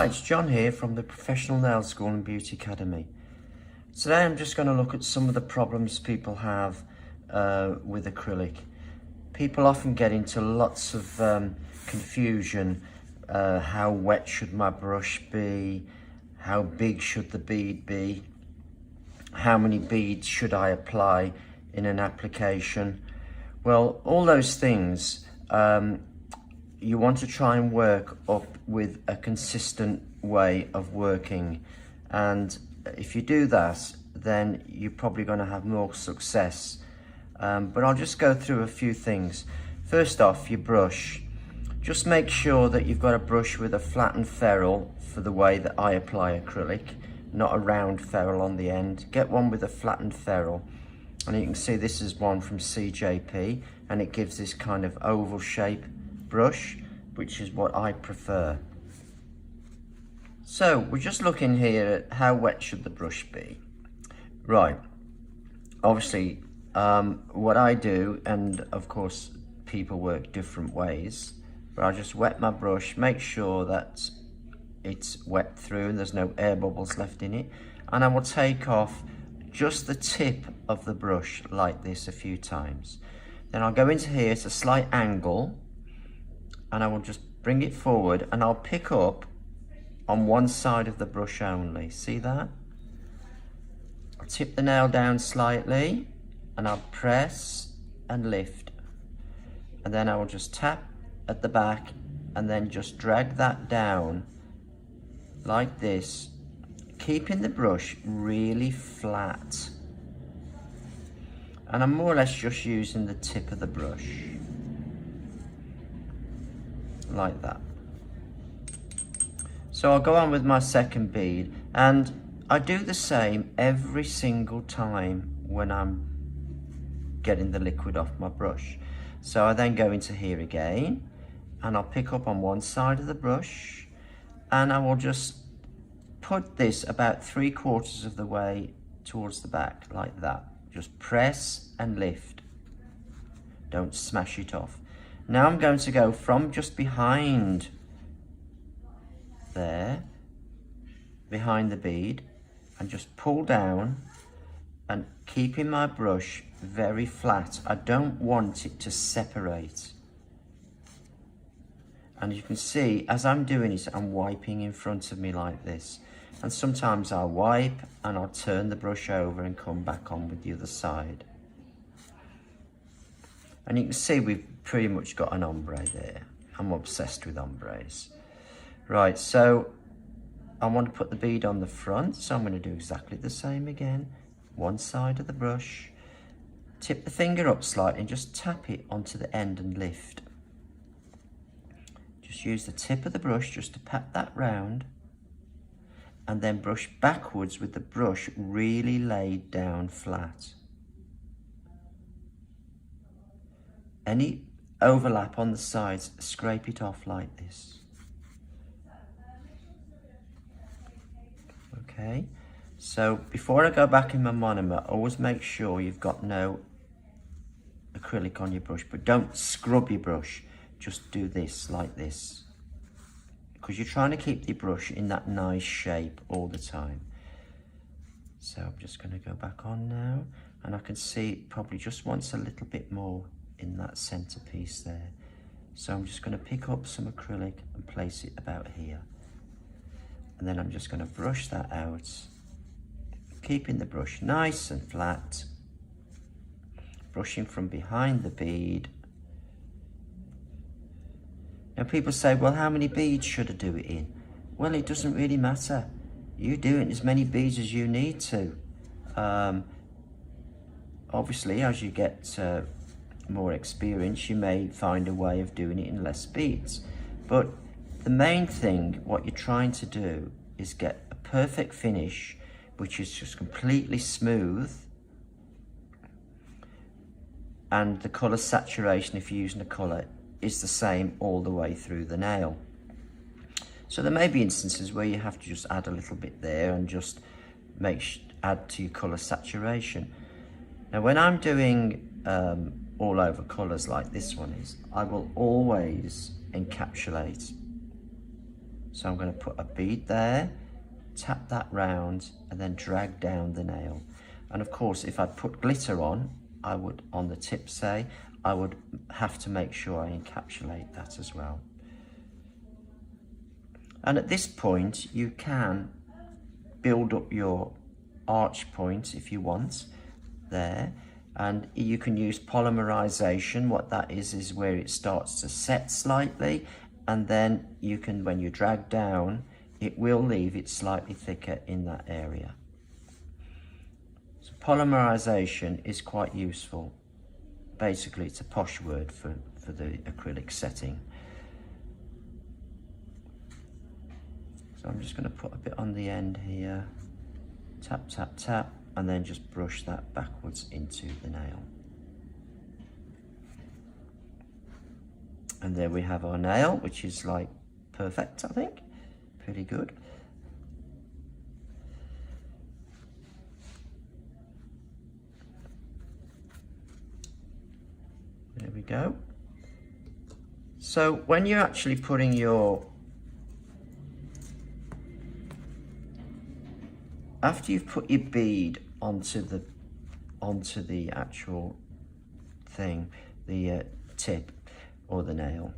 Hi, it's John here from the Professional Nail School and Beauty Academy. Today I'm just going to look at some of the problems people have with acrylic. People often get into lots of confusion. How wet should my brush be? How big should the bead be? How many beads should I apply in an application? Well, all those things you want to try and work up with a consistent way of working, and if you do that, then you're probably going to have more success. But I'll just go through a few things. First off, your brush. Just make sure that you've got a brush with a flattened ferrule for the way that I apply acrylic, not a round ferrule on the end. Get one with a flattened ferrule, and you can see this is one from CJP, and it gives this kind of oval shape brush, which is what I prefer. So we're just looking here at how wet should the brush be. Right, obviously what I do, and of course people work different ways, but I just wet my brush, make sure that it's wet through and there's no air bubbles left in it, and I will take off just the tip of the brush like this a few times. Then I'll go into here at a slight angle, and I will just bring it forward, and I'll pick up on one side of the brush only. See that? I'll tip the nail down slightly, and I'll press and lift, and then I will just tap at the back and then just drag that down like this, keeping the brush really flat, and I'm more or less just using the tip of the brush like that. So I'll go on with my second bead, and I do the same every single time when I'm getting the liquid off my brush. So I then go into here again, and I'll pick up on one side of the brush, and I will just put this about 3/4 of the way towards the back like that. Just press and lift, don't smash it off. Now I'm going to go from just behind there, behind the bead, and just pull down and keeping my brush very flat. I don't want it to separate. And you can see as I'm doing it, I'm wiping in front of me like this. And sometimes I'll wipe and I'll turn the brush over and come back on with the other side. And you can see we've pretty much got an ombre there. I'm obsessed with ombres. Right, so I want to put the bead on the front, so I'm going to do exactly the same again. One side of the brush, tip the finger up slightly and just tap it onto the end and lift. Just use the tip of the brush just to pat that round, and then brush backwards with the brush really laid down flat. Any overlap on the sides, scrape it off like this. Okay, so before I go back in my monomer, always make sure you've got no acrylic on your brush, but don't scrub your brush. Just do this like this, because you're trying to keep the brush in that nice shape all the time. So I'm just going to go back on now, and I can see it probably just wants a little bit more in that centerpiece there. So I'm just going to pick up some acrylic and place it about here, and then I'm just going to brush that out, keeping the brush nice and flat, brushing from behind the bead. Now people say, well, how many beads should I do it in? Well, it doesn't really matter. You do it as many beads as you need to. Obviously, as you get more experience, you may find a way of doing it in less beads. But the main thing, what you're trying to do is get a perfect finish, which is just completely smooth, and the colour saturation, if you're using a colour, is the same all the way through the nail. So there may be instances where you have to just add a little bit there and just add to your colour saturation. Now when I'm doing all over colours like this one is, I will always encapsulate So I'm going to put a bead there, tap that round, and then drag down the nail. And of course, if I put glitter on, I would, on the tip say, I would have to make sure I encapsulate that as well. And at this point, you can build up your arch point if you want there. And you can use polymerization. What that is where it starts to set slightly, and then you can, when you drag down, it will leave it slightly thicker in that area. So polymerization is quite useful. Basically, it's a posh word for the acrylic setting. So I'm just going to put a bit on the end here, tap, tap, tap, and then just brush that backwards into the nail. And there we have our nail, which is like perfect, I think. Pretty good. There we go. So when you're actually putting your, after you've put your bead onto the actual thing, the tip or the nail,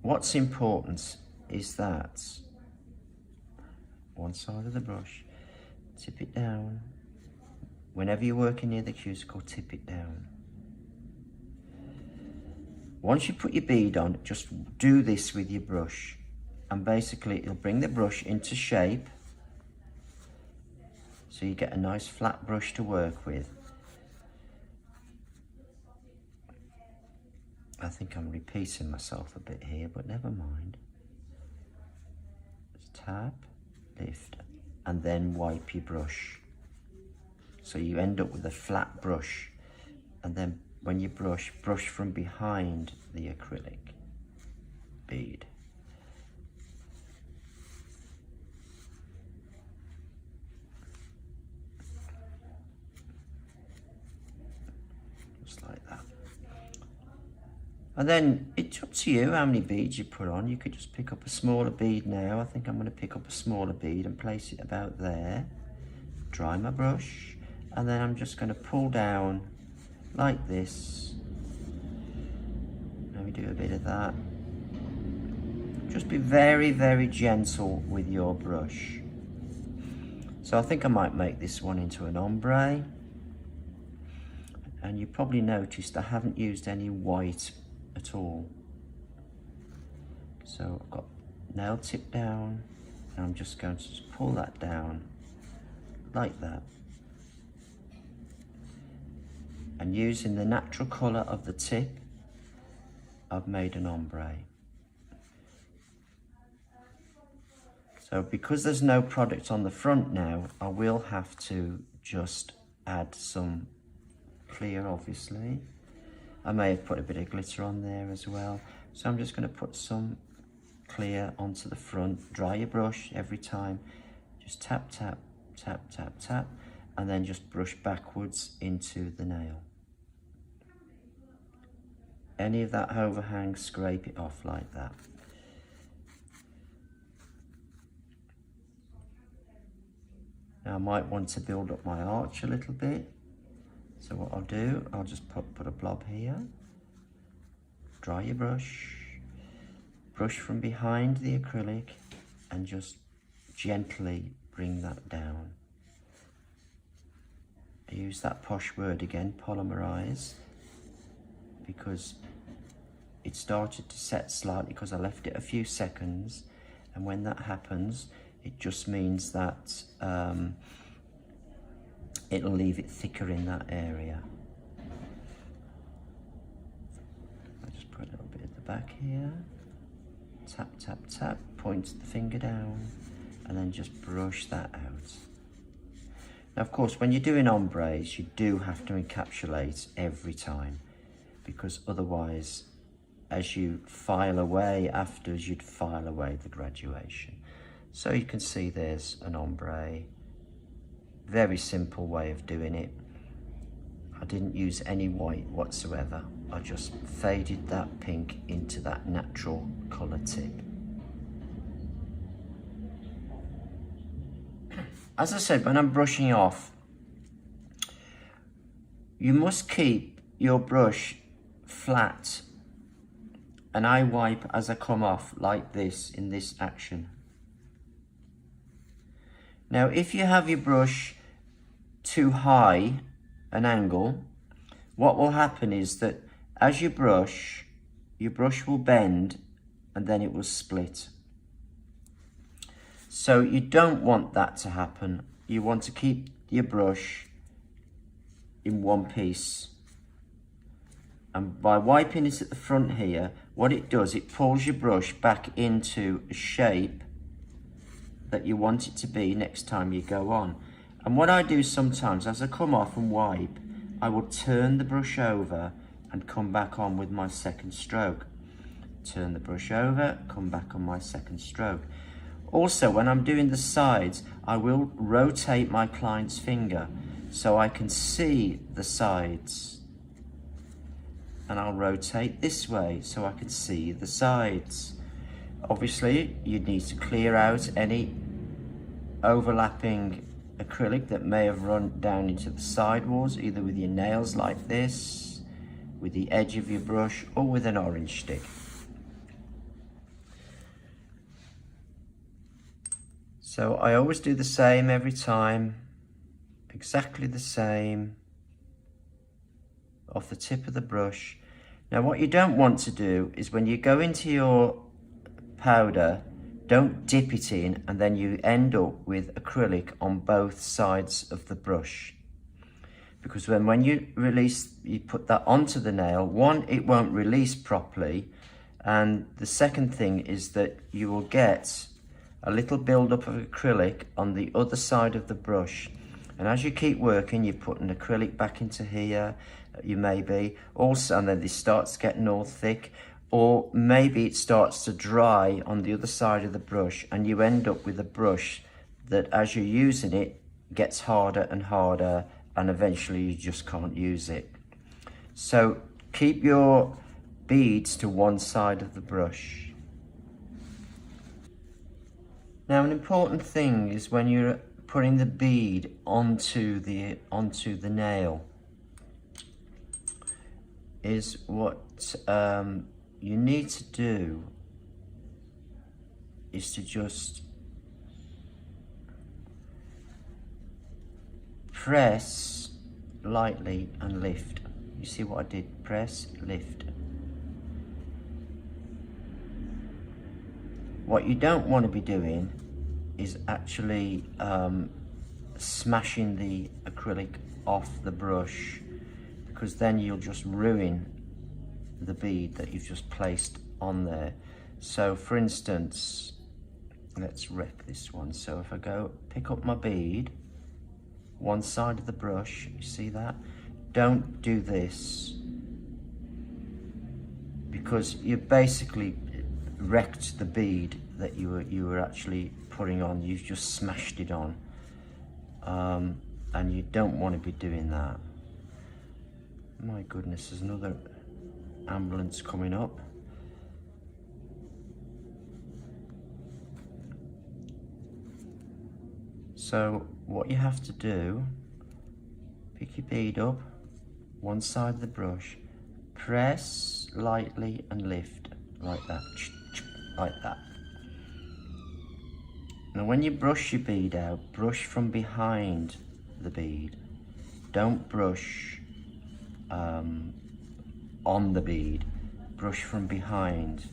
what's important is that one side of the brush, tip it down. Whenever you're working near the cuticle, tip it down. Once you put your bead on, just do this with your brush, and basically it'll bring the brush into shape, so you get a nice flat brush to work with. I think I'm repeating myself a bit here, but never mind. Just tap, lift, and then wipe your brush. So you end up with a flat brush, and then when you brush from behind the acrylic bead. Just like that. And then it's up to you how many beads you put on. You could just pick up a smaller bead now. I think I'm going to pick up a smaller bead and place it about there. Dry my brush, and then I'm just going to pull down like this. Let me do a bit of that. Just be very, very gentle with your brush. So I think I might make this one into an ombre. And you probably noticed I haven't used any white at all. So I've got nail tip down, and I'm just going to just pull that down like that. And using the natural colour of the tip, I've made an ombre. So because there's no product on the front now, I will have to just add some clear, obviously. I may have put a bit of glitter on there as well. So I'm just going to put some clear onto the front. Dry your brush every time. Just tap, tap, tap, tap, tap, and then just brush backwards into the nail. Any of that overhang, scrape it off like that. Now I might want to build up my arch a little bit. So what I'll do, I'll just put a blob here. Dry your brush. Brush from behind the acrylic and just gently bring that down. I use that posh word again, polymerize, because it started to set slightly because I left it a few seconds, and when that happens, it just means that it'll leave it thicker in that area. I'll just put a little bit at the back here. Tap, tap, tap, point the finger down, and then just brush that out. Now, of course, when you're doing ombres, you do have to encapsulate every time, because otherwise, as you file away afterwards, you'd file away the graduation. So you can see there's an ombre. Very simple way of doing it. I didn't use any white whatsoever. I just faded that pink into that natural colour tip. as I said, when I'm brushing off, you must keep your brush flat, and I wipe as I come off like this in this action. Now if you have your brush too high an angle, what will happen is that as you brush, your brush will bend and then it will split. So you don't want that to happen. You want to keep your brush in one piece. And by wiping it at the front here, what it does, it pulls your brush back into a shape that you want it to be next time you go on. And what I do sometimes, as I come off and wipe, I will turn the brush over and come back on with my second stroke. Turn the brush over, come back on my second stroke. Also, when I'm doing the sides, I will rotate my client's finger so I can see the sides. And I'll rotate this way so I can see the sides. Obviously, you need to clear out any overlapping acrylic that may have run down into the side walls, either with your nails like this, with the edge of your brush, or with an orange stick. So I always do the same every time, exactly the same, off the tip of the brush. Now what you don't want to do is when you go into your powder, don't dip it in and then you end up with acrylic on both sides of the brush. Because when you release, you put that onto the nail, one, it won't release properly, and the second thing is that you will get a little build-up of acrylic on the other side of the brush. And as you keep working, you put an acrylic back into here, you maybe, also, and then this starts getting all thick, or maybe it starts to dry on the other side of the brush, and you end up with a brush that as you're using it, gets harder and harder, and eventually you just can't use it. So keep your beads to one side of the brush. Now an important thing is when you're putting the bead onto the nail, is what you need to do is to just press lightly and lift. You see what I did? Press, lift. What you don't want to be doing is actually smashing the acrylic off the brush, because then you'll just ruin the bead that you've just placed on there. So for instance, let's rep this one. So if I go pick up my bead, one side of the brush, you see that? Don't do this, because you basically wrecked the bead that you were actually putting on. You've just smashed it on, and you don't want to be doing that. My goodness, there's another ambulance coming up. So what you have to do, pick your bead up, one side of the brush, press lightly and lift like that, like that. Now when you brush your bead out, brush from behind the bead. Don't brush on the bead, brush from behind,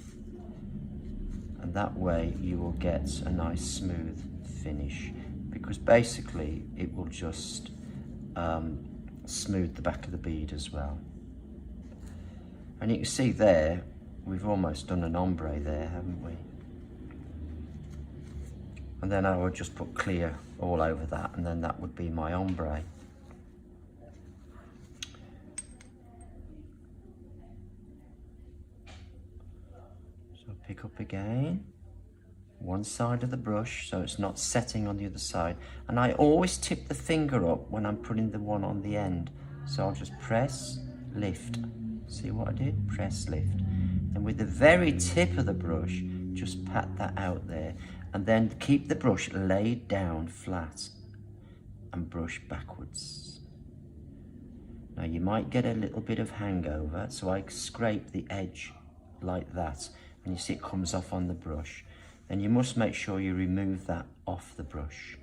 and that way you will get a nice smooth finish, because basically it will just smooth the back of the bead as well. And you can see there, we've almost done an ombre there, haven't we? And then I would just put clear all over that, and then that would be my ombre. So pick up again, one side of the brush, so it's not setting on the other side. And I always tip the finger up when I'm putting the one on the end. So I'll just press, lift. See what I did? Press, lift. And with the very tip of the brush, just pat that out there. And then keep the brush laid down flat and brush backwards. Now you might get a little bit of hangover, so I scrape the edge like that, and you see it comes off on the brush. Then you must make sure you remove that off the brush.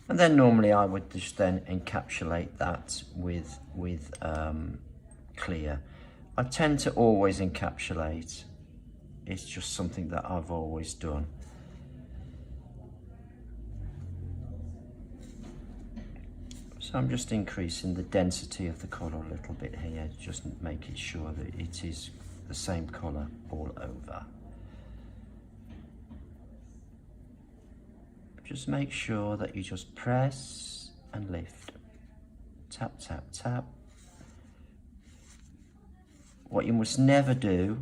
And then normally I would just then encapsulate that with clear. I tend to always encapsulate. It's just something that I've always done. So I'm just increasing the density of the colour a little bit here, just making sure that it is the same colour all over. Just make sure that you just press and lift. Tap, tap, tap. What you must never do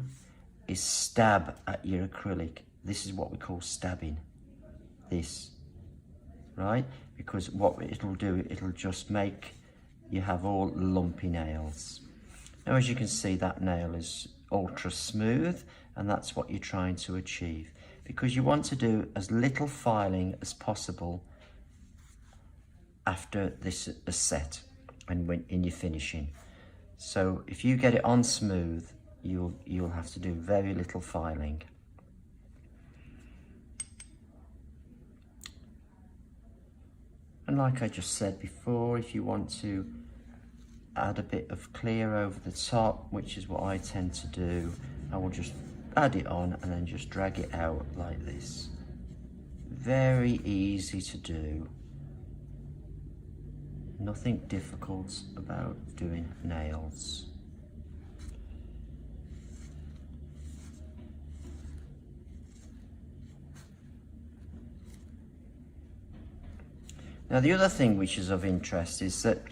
is stab at your acrylic. This is what we call stabbing. This, right? Because what it'll do, it'll just make you have all lumpy nails. Now, as you can see, that nail is ultra smooth, and that's what you're trying to achieve, because you want to do as little filing as possible after this is set and when in your finishing. So if you get it on smooth, you'll have to do very little filing. And like I just said before, if you want to add a bit of clear over the top, which is what I tend to do, I will just add it on and then just drag it out like this. Very easy to do. Nothing difficult about doing nails. Now the other thing which is of interest is that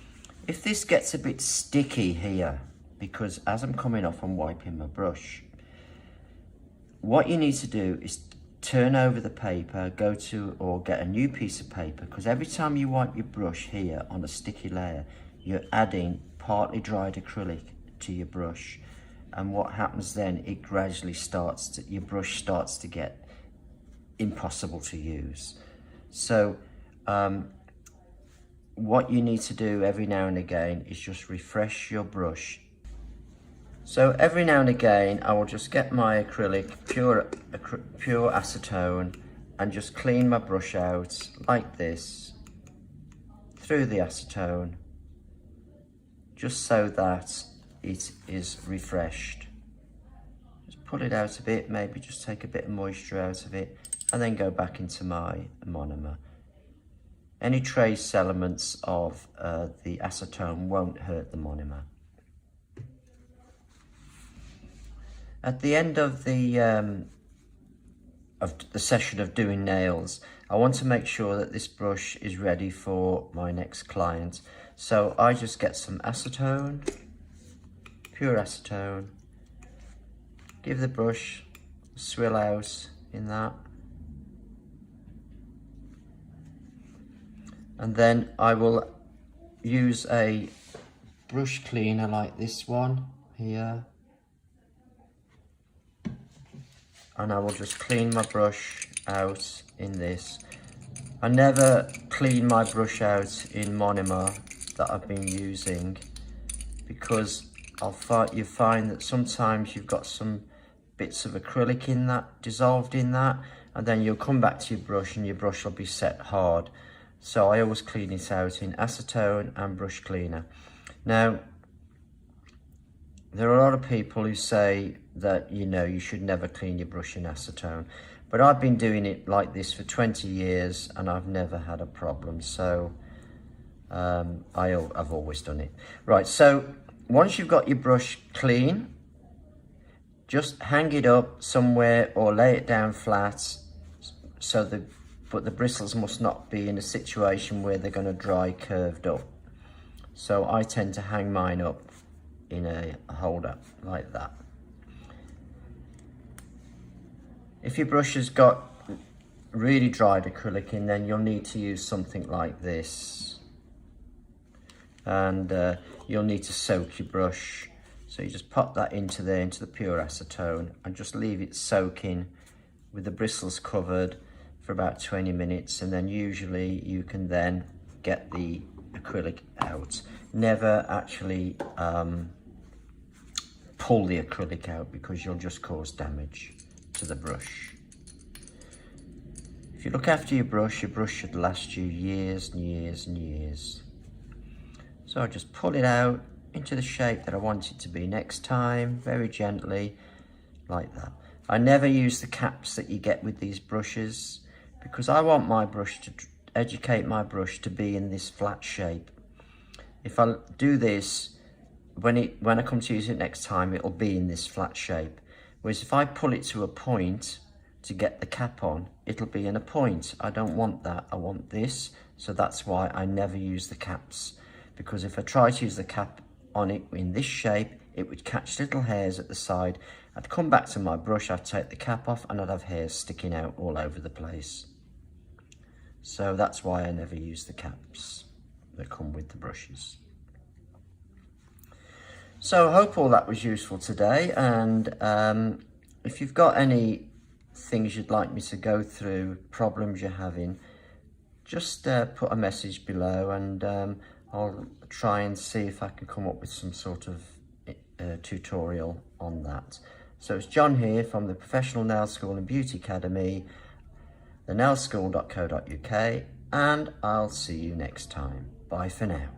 if this gets a bit sticky here, because as I'm coming off I'm wiping my brush, what you need to do is turn over the paper, go to or get a new piece of paper, because every time you wipe your brush here on a sticky layer, you're adding partly dried acrylic to your brush, and what happens then, it gradually starts to, your brush starts to get impossible to use. So what you need to do every now and again is just refresh your brush. So every now and again, I will just get my acrylic, pure acetone, and just clean my brush out like this, through the acetone, just so that it is refreshed. Just pull it out a bit, maybe just take a bit of moisture out of it, and then go back into my monomer. Any trace elements of the acetone won't hurt the monomer. At the end of the session of doing nails, I want to make sure that this brush is ready for my next client. So I just get some acetone, pure acetone, give the brush a swill out in that, and then I will use a brush cleaner like this one here, and I will just clean my brush out in this. I never clean my brush out in monomer that I've been using, because you find that sometimes you've got some bits of acrylic in that, dissolved in that, and then you'll come back to your brush and your brush will be set hard. So I always clean it out in acetone and brush cleaner. Now, there are a lot of people who say that, you know, you should never clean your brush in acetone, but I've been doing it like this for 20 years and I've never had a problem. So I've always done it. Right, so once you've got your brush clean, just hang it up somewhere or lay it down flat, but the bristles must not be in a situation where they're going to dry curved up. So I tend to hang mine up in a holder like that. If your brush has got really dried acrylic in, then you'll need to use something like this, and you'll need to soak your brush So you just pop that into there, into the pure acetone, and just leave it soaking with the bristles covered for about 20 minutes, and then usually you can then get the acrylic out. Never actually pull the acrylic out, because you'll just cause damage to the brush. If you look after your brush should last you years and years and years. So I just pull it out into the shape that I want it to be next time, very gently, like that. I never use the caps that you get with these brushes, because I want my brush to educate my brush to be in this flat shape. If I do this, when I come to use it next time, it'll be in this flat shape. Whereas if I pull it to a point to get the cap on, it'll be in a point. I don't want that, I want this. So that's why I never use the caps, because if I try to use the cap on it in this shape, it would catch little hairs at the side. I'd come back to my brush, I'd take the cap off, and I'd have hairs sticking out all over the place. So that's why I never use the caps that come with the brushes. So I hope all that was useful today, and if you've got any things you'd like me to go through, problems you're having, just put a message below, and I'll try and see if I can come up with some sort of tutorial on that. So it's John here from the Professional Nail School and Beauty Academy, the nailschool.co.uk, and I'll see you next time. Bye for now.